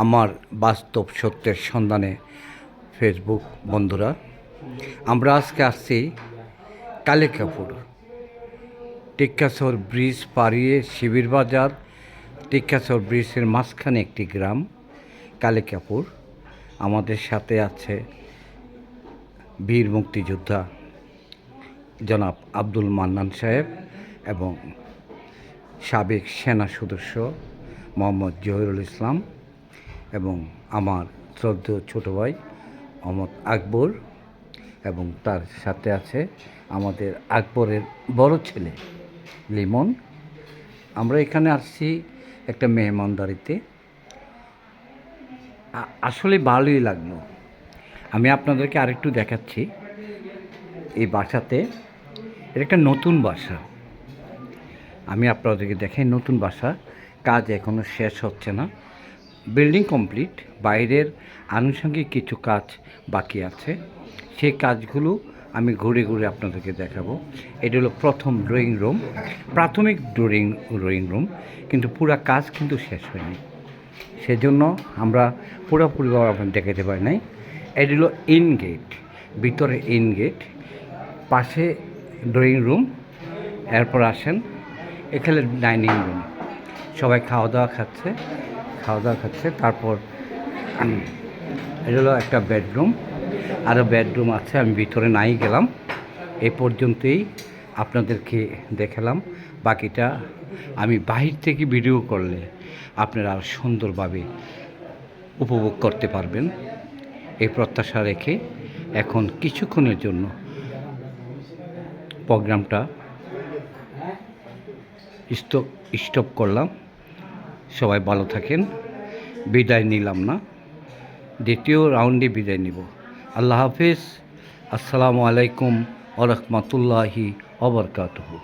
আমার বাস্তব সত্যের সন্ধানে ফেসবুক বন্ধুরা, আমরা আজকে আসছি কালিকাপুর। টিক্কাচর ব্রিজ পাড়িয়ে শিবির বাজার, টিক্কাচর ব্রিজের মাঝখানে একটি গ্রাম কালিকাপুর। আমাদের সাথে আছে বীর মুক্তিযোদ্ধা জনাব আব্দুল মান্নান সাহেব এবং সাবেক সেনা সদস্য মোহাম্মদ জহিরুল ইসলাম এবং আমার শ্রদ্ধেয় ছোটো ভাই মোহাম্মদ আকবর, এবং তার সাথে আছে আমাদের আকবরের বড় ছেলে লিমন। আমরা এখানে আসছি একটা মেহমানদারিতে। আসলে ভালোই লাগলো। আমি আপনাদেরকে আরেকটু দেখাচ্ছি। এই বাসাতে এটা একটা নতুন বাসা। আমি আপনাদেরকে দেখাই নতুন বাসা। কাজ এখনও শেষ হচ্ছে না, বিল্ডিং কমপ্লিট, বাইরের আনুষঙ্গিক কিছু কাজ বাকি আছে। সেই কাজগুলো আমি ঘুরে ঘুরে আপনাদেরকে দেখাবো। এটা হলো প্রথম ড্রয়িং রুম, প্রাথমিক ড্রয়িং রুম, কিন্তু পুরো কাজ কিন্তু শেষ হয়নি, সেজন্য আমরা পুরোপুরিভাবে আপনার দেখাতে পারি নাই। এটা হলো ইন গেট, ভিতরে ইন গেট, পাশে ড্রয়িং রুম, এরপর আসেন এখানে ডাইনিং রুম। সবাই খাওয়া দাওয়া খাচ্ছে। তারপর এটা হলো একটা বেডরুম, আরও বেডরুম আছে, আমি ভিতরে নাই গেলাম। এই পর্যন্তই আপনাদেরকে দেখালাম। বাকিটা আমি বাহির থেকে ভিডিও করলে আপনারা আরও সুন্দরভাবে উপভোগ করতে পারবেন, এই প্রত্যাশা রেখে এখন কিছুক্ষণের জন্য প্রোগ্রামটা স্টপ করলাম। সবাই ভালো থাকেন। বিদায় নিলাম না, দ্বিতীয় রাউন্ডে বিদায় নিব। আল্লাহ হাফিজ। আসসালামু আলাইকুম ওয়া রাহমাতুল্লাহি ওয়া বারাকাতুহু।